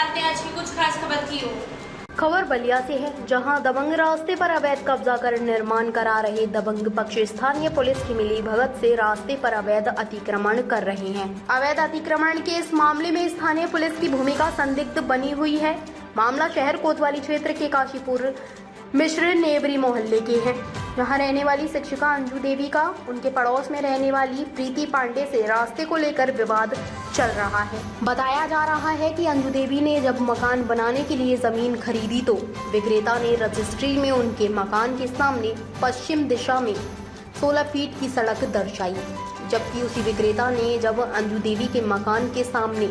जानते हैं आज की कुछ खास खबर की ओर। खबर बलिया से है, जहां दबंग रास्ते पर अवैध कब्जा कर निर्माण करा रहे दबंग पक्ष स्थानीय पुलिस की मिली भगत से रास्ते पर अवैध अतिक्रमण कर रहे हैं। अवैध अतिक्रमण के इस मामले में स्थानीय पुलिस की भूमिका संदिग्ध बनी हुई है। मामला शहर कोतवाली क्षेत्र के काशीपुर मिश्र नेवरी मोहल्ले के हैं, जहां रहने वाली शिक्षिका अंजू देवी का उनके पड़ोस में रहने वाली प्रीति पांडे से रास्ते को लेकर विवाद चल रहा है। बताया जा रहा है कि अंजू देवी ने जब मकान बनाने के लिए जमीन खरीदी तो विक्रेता ने रजिस्ट्री में उनके मकान के सामने पश्चिम दिशा में 16 फीट की सड़क दर्शाई, जबकि उसी विक्रेता ने जब अंजू देवी के मकान के सामने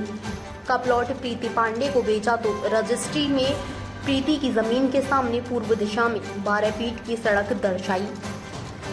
का प्लॉट प्रीति पांडे को बेचा तो रजिस्ट्री में प्रीति की जमीन के सामने पूर्व दिशा में 12 फीट की सड़क दर्शाई,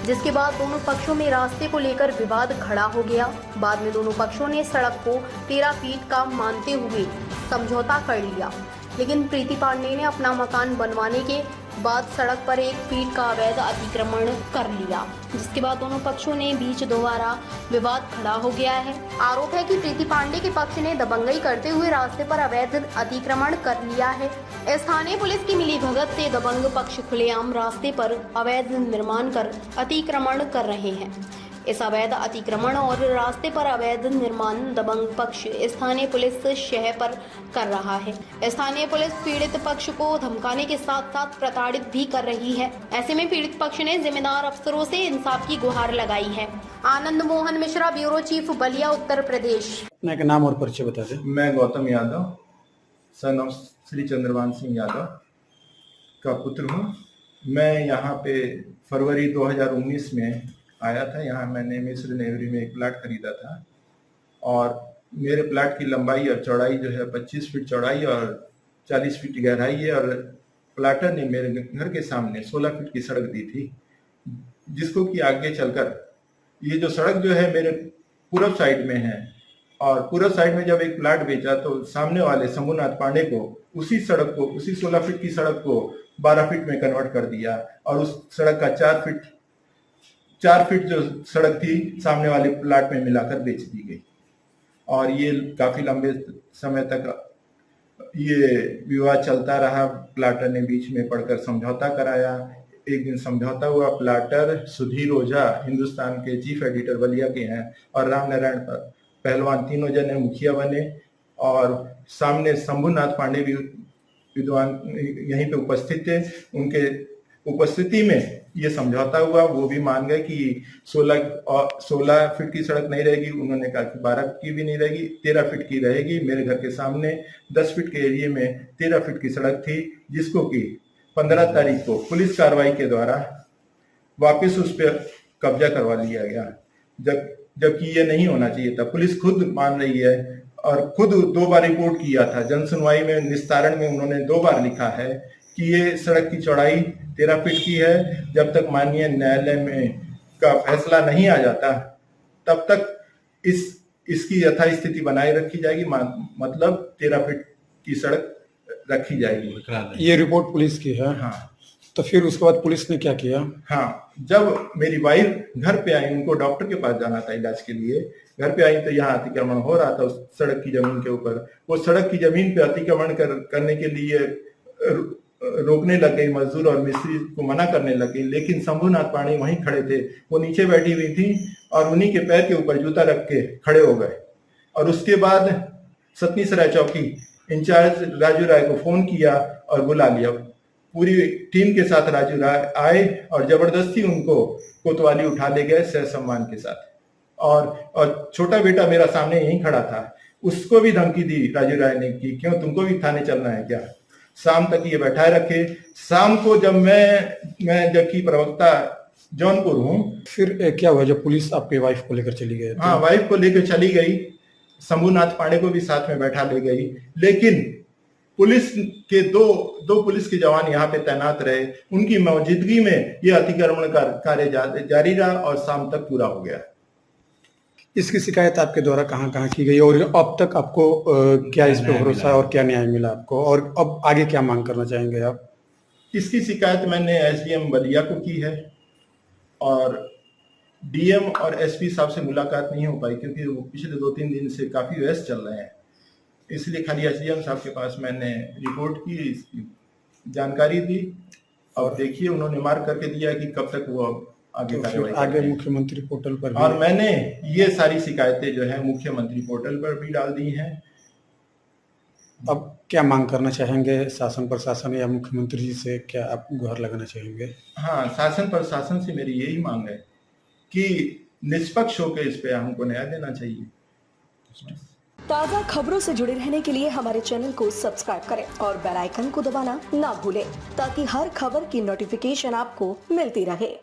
जिसके बाद दोनों पक्षों में रास्ते को लेकर विवाद खड़ा हो गया। बाद में दोनों पक्षों ने सड़क को 13 फीट का मानते हुए समझौता कर लिया, लेकिन प्रीति पांडे ने अपना मकान बनवाने के बाद सड़क पर 1 फीट का अवैध अतिक्रमण कर लिया, जिसके बाद दोनों पक्षों ने बीच दोबारा विवाद खड़ा हो गया है। आरोप है कि प्रीति पांडे के पक्ष ने दबंगई करते हुए रास्ते पर अवैध अतिक्रमण कर लिया है। स्थानीय पुलिस की मिली भगत से दबंग पक्ष खुलेआम रास्ते पर अवैध निर्माण कर अतिक्रमण कर रहे हैं। इस अवैध अतिक्रमण और रास्ते पर अवैध निर्माण दबंग पक्ष स्थानीय पुलिस शहर पर कर रहा है। स्थानीय पुलिस पीड़ित पक्ष को धमकाने के साथ साथ प्रताड़ित भी कर रही है। ऐसे में पीड़ित पक्ष ने जिम्मेदार अफसरों से इंसाफ की गुहार लगाई है। Anand Mohan Mishra, bureau chief, Ballia, Uttar Pradesh. अपना नाम और परिचय बता दें। मैं गौतम यादव, सन ऑफ श्री चंद्रभान सिंह यादव का पुत्र हूँ। मैं यहाँ पे फरवरी 2019 में आया था। यहाँ मैंने मिश्र नेवरी में एक प्लाट खरीदा था और मेरे प्लाट की लंबाई और चौड़ाई जो है 25 फीट चौड़ाई और 40 फीट गहराई है, और प्लाटर ने मेरे घर के सामने 16 फीट की सड़क दी थी, जिसको कि आगे चलकर ये जो सड़क जो है मेरे पूरब साइड में है, और पूरब साइड में जब एक प्लाट बेचा तो सामने वाले शंभुनाथ पांडे को उसी सड़क को, उसी 16 फीट की सड़क को 12 फीट में कन्वर्ट कर दिया, और उस सड़क का 4 फीट जो सड़क थी सामने वाले प्लाट में मिलाकर बेच दी गई। और ये काफी लंबे समय तक ये विवाद चलता रहा। प्लाटर ने बीच में पड़कर समझौता कराया। एक दिन समझौता हुआ। प्लाटर सुधीर ओझा हिंदुस्तान के चीफ एडिटर बलिया के हैं, और राम नारायण पहलवान, तीनों जने मुखिया बने, और सामने शंभुनाथ पांडे भी विद्वान यहीं पे उपस्थित थे। उनके उपस्थिति में ये समझौता हुआ। वो भी मान गए कि 16 फीट की सड़क नहीं रहेगी। उन्होंने कहा कि 12 की भी नहीं रहेगी, 13 फीट की रहेगी। मेरे घर के सामने 10 फीट के एरिया में 13 फीट की सड़क थी, जिसको कि 15 तारीख को पुलिस कार्रवाई के द्वारा वापस उस पर कब्जा करवा लिया गया, जबकि ये नहीं होना चाहिए था। पुलिस खुद मान रही है और खुद 2 बार रिपोर्ट किया था। जन सुनवाई में निस्तारण में उन्होंने 2 बार लिखा है कि ये सड़क की चौड़ाई 13 फीट की है। जब तक माननीय न्यायालय में का फैसला नहीं आ जाता तब तक इसकी यथास्थिति बनाए रखी जाएगी, मतलब 13 फीट की सड़क रखी जाएगी। ये रिपोर्ट पुलिस की है। हाँ। तो फिर उसके बाद पुलिस ने क्या किया? हाँ, जब मेरी वाइफ घर पे आई, उनको डॉक्टर के पास जाना था इलाज के लिए, घर पे आई तो यहाँ अतिक्रमण हो रहा था उस सड़क की जमीन के ऊपर। वो सड़क की जमीन पे अतिक्रमण करने के लिए रोकने लग गई मजदूर, और मिस्त्री को मना करने लग गई। लेकिन शंभुनाथ पांडे वहीं खड़े थे। वो नीचे बैठी हुई थी और उन्हीं के पैर के ऊपर जूता रख के खड़े हो गए। और उसके बाद सतनी सराय चौकी इंचार्ज राजू राय को फोन किया और बुला लिया। पूरी टीम के साथ राजू राय आए और जबरदस्ती उनको कोतवाली उठा ले गए सह सम्मान के साथ। और छोटा बेटा मेरा सामने यहीं खड़ा था, उसको भी धमकी दी राजू राय ने कि क्यों, तुमको भी थाने चलना है क्या? शाम तक ये बैठाए रखे। शाम को जब मैं जबकि प्रवक्ता जौनपुर हूँ। फिर क्या हुआ जब पुलिस आपके वाइफ को लेकर चली गई? हाँ, वाइफ को लेकर चली गई। शंभुनाथ पांडे को भी साथ में बैठा ले गई। लेकिन पुलिस के दो पुलिस के जवान यहाँ पे तैनात रहे। उनकी मौजूदगी में यह अतिक्रमण का कार्य जारी रहा और शाम तक पूरा हो गया। इसकी शिकायत आपके द्वारा कहाँ कहाँ की गई, और अब तक आपको क्या इस पे भरोसा है और क्या न्याय मिला आपको, और अब आगे क्या मांग करना चाहेंगे आप? इसकी शिकायत मैंने एसडीएम बलिया को की है, और डीएम और एसपी साहब से मुलाकात नहीं हो पाई क्योंकि वो पिछले 2-3 दिन से काफी व्यस्त चल रहे हैं। इसलिए खाली एसडीएम साहब के पास मैंने रिपोर्ट की, इसकी जानकारी दी और देखिए उन्होंने मार्क करके दिया कि कब तक वो आगे तो फिर कार्रवाई आगे करेंगे। मुख्यमंत्री पोर्टल पर भी और मैंने ये सारी शिकायतें जो है मुख्यमंत्री पोर्टल पर भी डाल दी हैं। अब क्या मांग करना चाहेंगे शासन प्रशासन या मुख्यमंत्री जी से, क्या आप गुहार लगाना चाहेंगे? हाँ, शासन प्रशासन से मेरी यही मांग है कि निष्पक्ष होकर इस पे हमको न्याय देना चाहिए। ताज़ा खबरों से जुड़े रहने के लिए हमारे चैनल को सब्सक्राइब करें और बेल आइकन को दबाना ना भूलें ताकि हर खबर की नोटिफिकेशन आपको मिलती रहे।